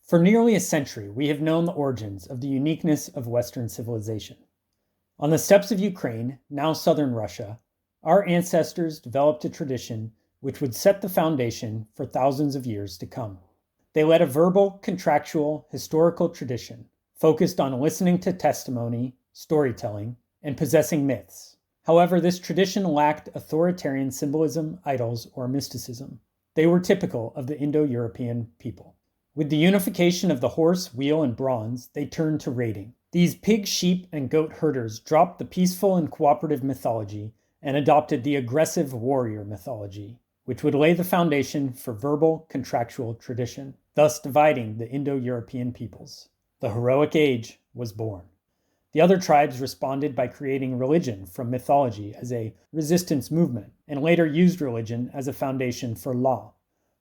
For nearly a century, we have known the origins of the uniqueness of Western civilization. On the steppes of Ukraine, now southern Russia, our ancestors developed a tradition which would set the foundation for thousands of years to come. They led a verbal, contractual, historical tradition focused on listening to testimony, storytelling, and possessing myths. However, this tradition lacked authoritarian symbolism, idols, or mysticism. They were typical of the Indo-European people. With the unification of the horse, wheel, and bronze, they turned to raiding. These pig, sheep, and goat herders dropped the peaceful and cooperative mythology and adopted the aggressive warrior mythology, which would lay the foundation for verbal, contractual tradition, thus dividing the Indo-European peoples. The heroic age was born. The other tribes responded by creating religion from mythology as a resistance movement, and later used religion as a foundation for law.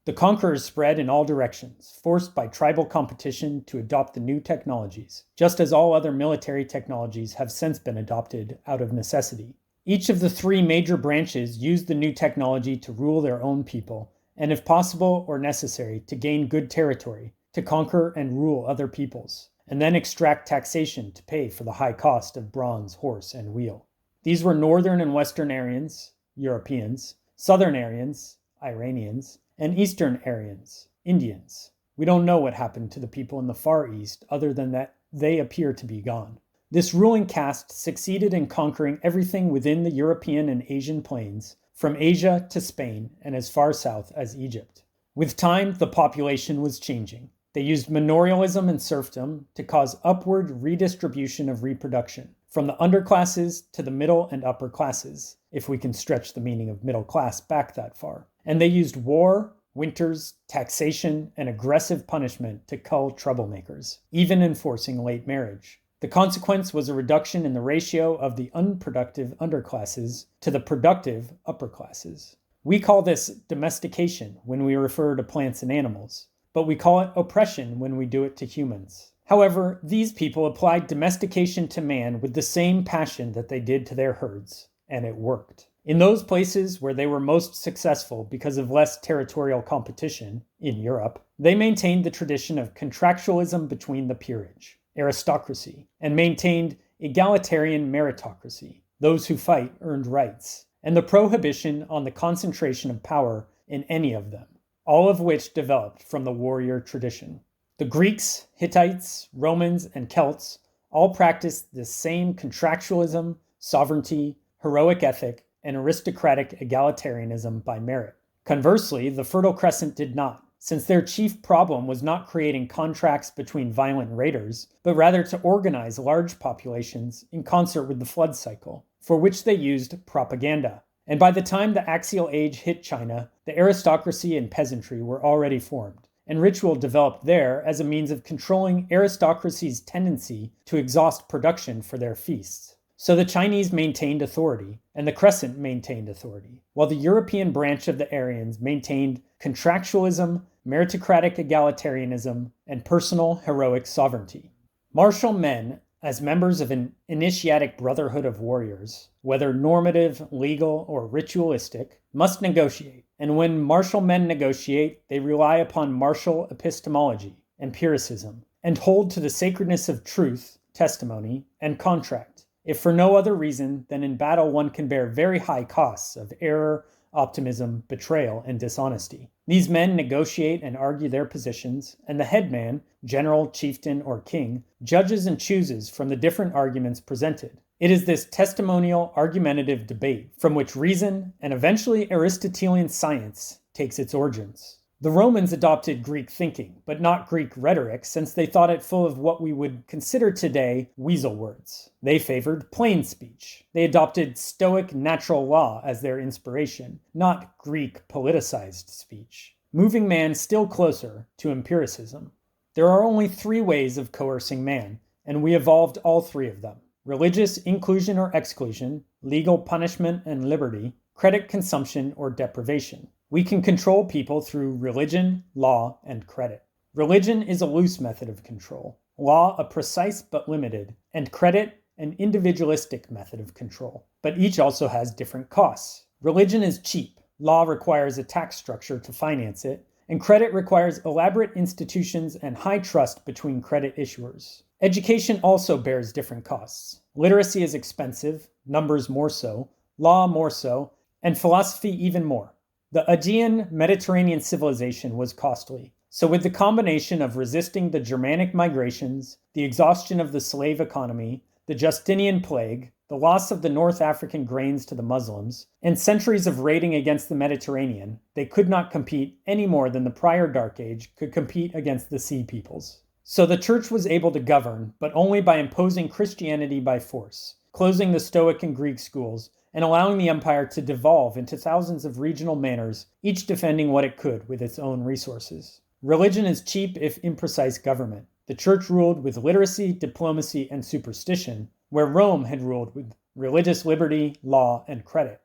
The conquerors spread in all directions, forced by tribal competition to adopt the new technologies, just as all other military technologies have since been adopted out of necessity. Each of the three major branches used the new technology to rule their own people, and if possible or necessary, to gain good territory, to conquer and rule other peoples, and then extract taxation to pay for the high cost of bronze, horse, and wheel. These were Northern and Western Aryans, Europeans, Southern Aryans, Iranians, and Eastern Aryans, Indians. We don't know what happened to the people in the Far East other than that they appear to be gone. This ruling caste succeeded in conquering everything within the European and Asian plains, from Asia to Spain and as far south as Egypt. With time, the population was changing. They used manorialism and serfdom to cause upward redistribution of reproduction, from the underclasses to the middle and upper classes, if we can stretch the meaning of middle class back that far. And they used war, winters, taxation, and aggressive punishment to cull troublemakers, even enforcing late marriage. The consequence was a reduction in the ratio of the unproductive underclasses to the productive upper classes. We call this domestication when we refer to plants and animals, but we call it oppression when we do it to humans. However, these people applied domestication to man with the same passion that they did to their herds, and it worked. In those places where they were most successful because of less territorial competition, in Europe, they maintained the tradition of contractualism between the peerage, aristocracy, and maintained egalitarian meritocracy, those who fight earned rights, and the prohibition on the concentration of power in any of them, all of which developed from the warrior tradition. The Greeks, Hittites, Romans, and Celts all practiced the same contractualism, sovereignty, heroic ethic, and aristocratic egalitarianism by merit. Conversely, the Fertile Crescent did not, since their chief problem was not creating contracts between violent raiders, but rather to organize large populations in concert with the flood cycle, for which they used propaganda. And by the time the Axial Age hit China, the aristocracy and peasantry were already formed, and ritual developed there as a means of controlling aristocracy's tendency to exhaust production for their feasts. So the Chinese maintained authority, and the Crescent maintained authority, while the European branch of the Aryans maintained contractualism, meritocratic egalitarianism, and personal heroic sovereignty. Martial men, as members of an initiatic brotherhood of warriors, whether normative, legal, or ritualistic, must negotiate. And when martial men negotiate, they rely upon martial epistemology, empiricism, and hold to the sacredness of truth, testimony, and contract, if for no other reason than in battle one can bear very high costs of error, optimism, betrayal, and dishonesty. These men negotiate and argue their positions, and the headman, general, chieftain, or king, judges and chooses from the different arguments presented. It is this testimonial, argumentative debate from which reason, and eventually Aristotelian science, takes its origins. The Romans adopted Greek thinking, but not Greek rhetoric, since they thought it full of what we would consider today weasel words. They favored plain speech. They adopted Stoic natural law as their inspiration, not Greek politicized speech, moving man still closer to empiricism. There are only three ways of coercing man, and we evolved all three of them: religious inclusion or exclusion, legal punishment and liberty, credit consumption or deprivation. We can control people through religion, law, and credit. Religion is a loose method of control, law a precise but limited, and credit an individualistic method of control. But each also has different costs. Religion is cheap. Law requires a tax structure to finance it, and credit requires elaborate institutions and high trust between credit issuers. Education also bears different costs. Literacy is expensive, numbers more so, law more so, and philosophy even more. The Aegean Mediterranean civilization was costly. So with the combination of resisting the Germanic migrations, the exhaustion of the slave economy, the Justinian plague, the loss of the North African grains to the Muslims, and centuries of raiding against the Mediterranean, they could not compete any more than the prior Dark Age could compete against the Sea Peoples. So the church was able to govern, but only by imposing Christianity by force, closing the Stoic and Greek schools, and allowing the empire to devolve into thousands of regional manors, each defending what it could with its own resources. Religion is cheap if imprecise government. The church ruled with literacy, diplomacy, and superstition, where Rome had ruled with religious liberty, law, and credit.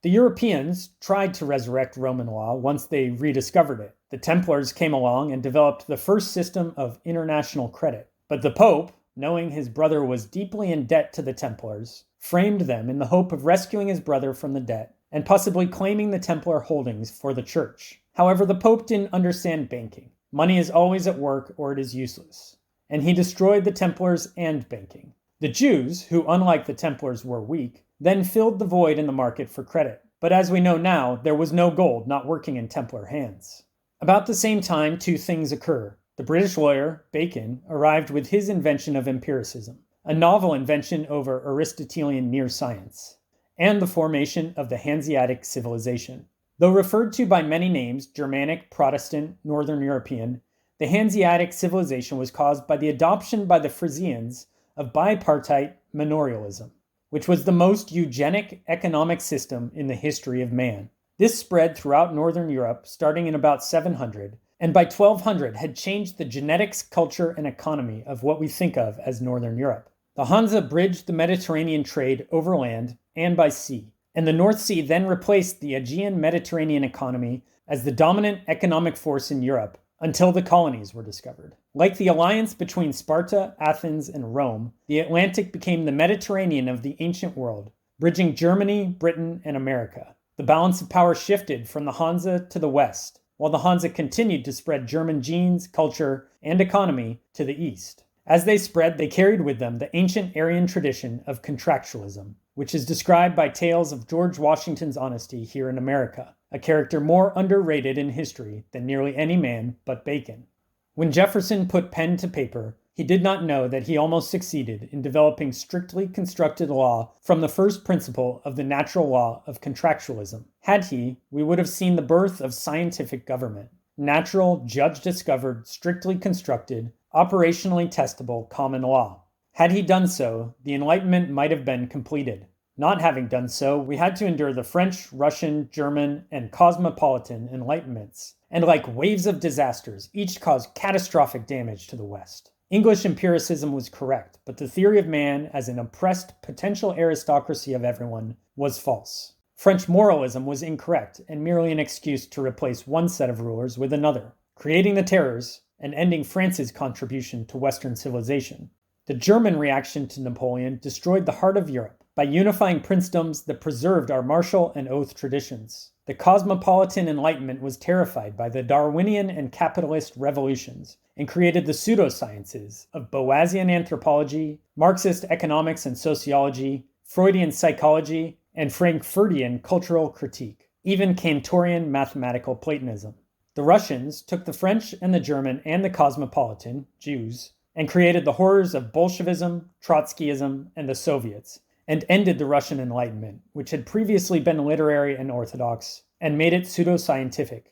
The Europeans tried to resurrect Roman law once they rediscovered it. The Templars came along and developed the first system of international credit. But the Pope, knowing his brother was deeply in debt to the Templars, framed them in the hope of rescuing his brother from the debt and possibly claiming the Templar holdings for the church. However, the Pope didn't understand banking. Money is always at work or it is useless. And he destroyed the Templars and banking. The Jews, who unlike the Templars were weak, then filled the void in the market for credit. But as we know now, there was no gold not working in Templar hands. About the same time, two things occur. The British lawyer, Bacon, arrived with his invention of empiricism, a novel invention over Aristotelian near science, and the formation of the Hanseatic civilization. Though referred to by many names, Germanic, Protestant, Northern European, the Hanseatic civilization was caused by the adoption by the Frisians of bipartite manorialism, which was the most eugenic economic system in the history of man. This spread throughout Northern Europe starting in about 700, and by 1200 had changed the genetics, culture, and economy of what we think of as Northern Europe. The Hansa bridged the Mediterranean trade overland and by sea, and the North Sea then replaced the Aegean Mediterranean economy as the dominant economic force in Europe until the colonies were discovered. Like the alliance between Sparta, Athens, and Rome, the Atlantic became the Mediterranean of the ancient world, bridging Germany, Britain, and America. The balance of power shifted from the Hansa to the west, while the Hansa continued to spread German genes, culture, and economy to the east. As they spread, they carried with them the ancient Aryan tradition of contractualism, which is described by tales of George Washington's honesty here in America, a character more underrated in history than nearly any man but Bacon. When Jefferson put pen to paper, he did not know that he almost succeeded in developing strictly constructed law from the first principle of the natural law of contractualism. Had he, we would have seen the birth of scientific government. Natural, judge-discovered, strictly constructed, operationally testable common law. Had he done so, the Enlightenment might have been completed. Not having done so, we had to endure the French, Russian, German, and cosmopolitan Enlightenments, and like waves of disasters, each caused catastrophic damage to the West. English empiricism was correct, but the theory of man as an oppressed potential aristocracy of everyone was false. French moralism was incorrect and merely an excuse to replace one set of rulers with another, creating the terrors and ending France's contribution to Western civilization. The German reaction to Napoleon destroyed the heart of Europe by unifying princedoms that preserved our martial and oath traditions. The cosmopolitan Enlightenment was terrified by the Darwinian and capitalist revolutions and created the pseudosciences of Boasian anthropology, Marxist economics and sociology, Freudian psychology, and Frankfurtian cultural critique, even Cantorian mathematical Platonism. The Russians took the French and the German and the cosmopolitan, Jews, and created the horrors of Bolshevism, Trotskyism, and the Soviets, and ended the Russian Enlightenment, which had previously been literary and orthodox, and made it pseudoscientific.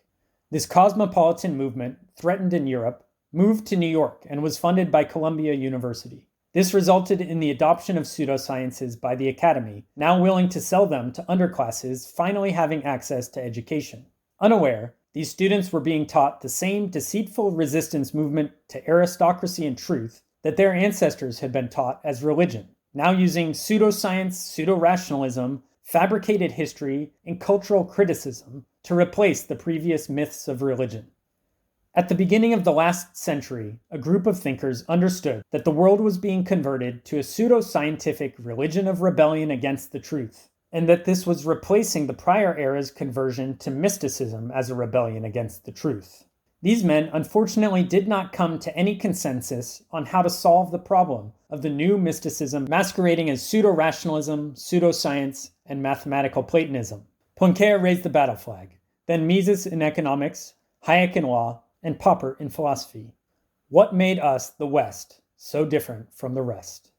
This cosmopolitan movement, threatened in Europe, moved to New York and was funded by Columbia University. This resulted in the adoption of pseudosciences by the Academy, now willing to sell them to underclasses finally having access to education. Unaware, these students were being taught the same deceitful resistance movement to aristocracy and truth that their ancestors had been taught as religion, now using pseudoscience, pseudo-rationalism, fabricated history, and cultural criticism to replace the previous myths of religion. At the beginning of the last century, a group of thinkers understood that the world was being converted to a pseudo-scientific religion of rebellion against the truth, and that this was replacing the prior era's conversion to mysticism as a rebellion against the truth. These men unfortunately did not come to any consensus on how to solve the problem of the new mysticism masquerading as pseudo-rationalism, pseudoscience, and mathematical Platonism. Poincaré raised the battle flag, then Mises in economics, Hayek in law, and Popper in philosophy. What made us, the West, so different from the rest?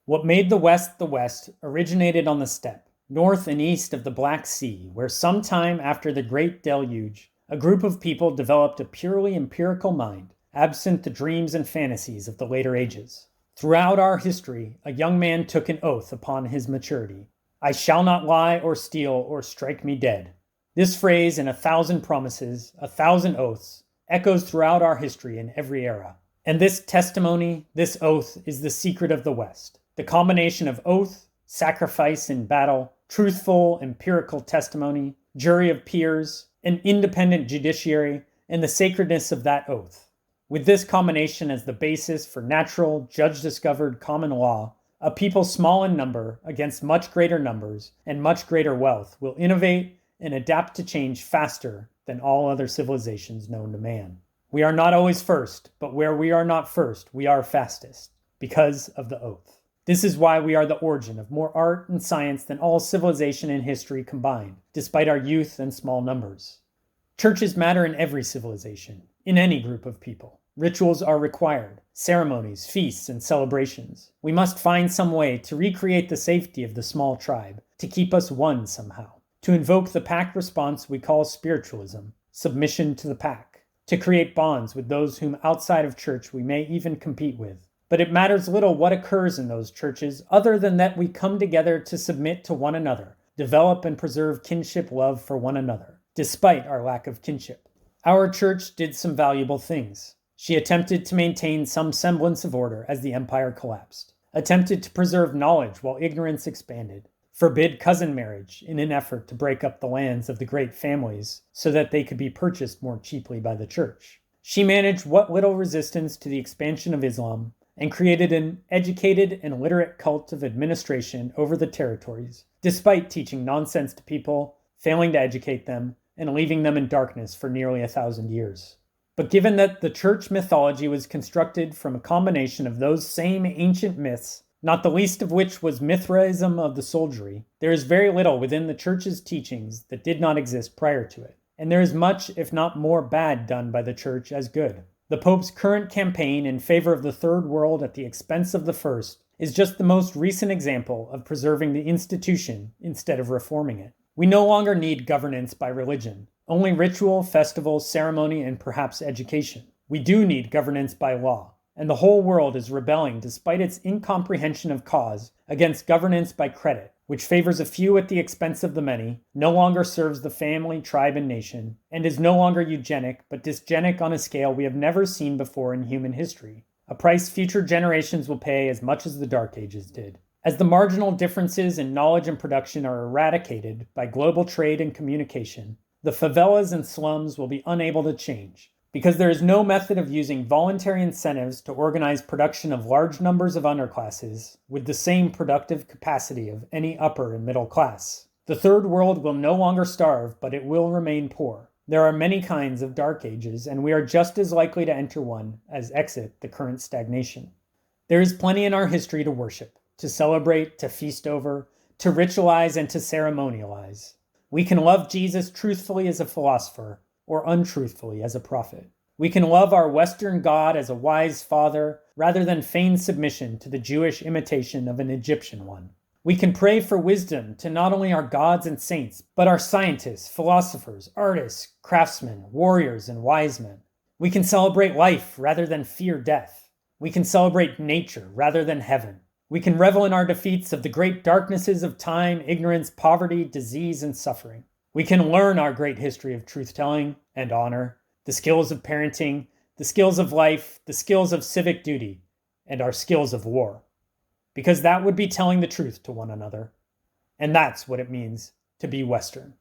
What made the West originated on the steppe, north and east of the Black Sea, where sometime after the Great Deluge, a group of people developed a purely empirical mind, absent the dreams and fantasies of the later ages. Throughout our history, a young man took an oath upon his maturity. I shall not lie or steal or strike me dead. This phrase in 1,000 promises, 1,000 oaths, echoes throughout our history in every era. And this testimony, this oath, is the secret of the West. The combination of oath, sacrifice in battle, truthful empirical testimony, jury of peers, an independent judiciary, and the sacredness of that oath. With this combination as the basis for natural, judge-discovered common law, a people small in number against much greater numbers and much greater wealth will innovate and adapt to change faster than all other civilizations known to man. We are not always first, but where we are not first, we are fastest, because of the oath. This is why we are the origin of more art and science than all civilization and history combined, despite our youth and small numbers. Churches matter in every civilization, in any group of people. Rituals are required, ceremonies, feasts, and celebrations. We must find some way to recreate the safety of the small tribe, to keep us one somehow, to invoke the pack response we call spiritualism, submission to the pack, to create bonds with those whom outside of church we may even compete with. But it matters little what occurs in those churches other than that we come together to submit to one another, develop and preserve kinship love for one another, despite our lack of kinship. Our church did some valuable things. She attempted to maintain some semblance of order as the empire collapsed, attempted to preserve knowledge while ignorance expanded, forbid cousin marriage in an effort to break up the lands of the great families so that they could be purchased more cheaply by the church. She managed what little resistance to the expansion of Islam and created an educated and literate cult of administration over the territories, despite teaching nonsense to people, failing to educate them, and leaving them in darkness for nearly 1,000 years. But given that the church mythology was constructed from a combination of those same ancient myths, not the least of which was Mithraism of the soldiery, there is very little within the church's teachings that did not exist prior to it. And there is much, if not more, bad done by the church as good. The Pope's current campaign in favor of the Third World at the expense of the First is just the most recent example of preserving the institution instead of reforming it. We no longer need governance by religion, only ritual, festival, ceremony, and perhaps education. We do need governance by law, and the whole world is rebelling despite its incomprehension of cause against governance by credit, which favors a few at the expense of the many, no longer serves the family, tribe, and nation, and is no longer eugenic, but dysgenic on a scale we have never seen before in human history, a price future generations will pay as much as the Dark Ages did. As the marginal differences in knowledge and production are eradicated by global trade and communication, the favelas and slums will be unable to change, because there is no method of using voluntary incentives to organize production of large numbers of underclasses with the same productive capacity of any upper and middle class. The Third World will no longer starve, but it will remain poor. There are many kinds of dark ages, and we are just as likely to enter one as exit the current stagnation. There is plenty in our history to worship, to celebrate, to feast over, to ritualize, and to ceremonialize. We can love Jesus truthfully as a philosopher, or untruthfully as a prophet. We can love our Western God as a wise father, rather than feign submission to the Jewish imitation of an Egyptian one. We can pray for wisdom to not only our gods and saints, but our scientists, philosophers, artists, craftsmen, warriors, and wise men. We can celebrate life rather than fear death. We can celebrate nature rather than heaven. We can revel in our defeats of the great darknesses of time, ignorance, poverty, disease, and suffering. We can learn our great history of truth-telling and honor, the skills of parenting, the skills of life, the skills of civic duty, and our skills of war. Because that would be telling the truth to one another. And that's what it means to be Western.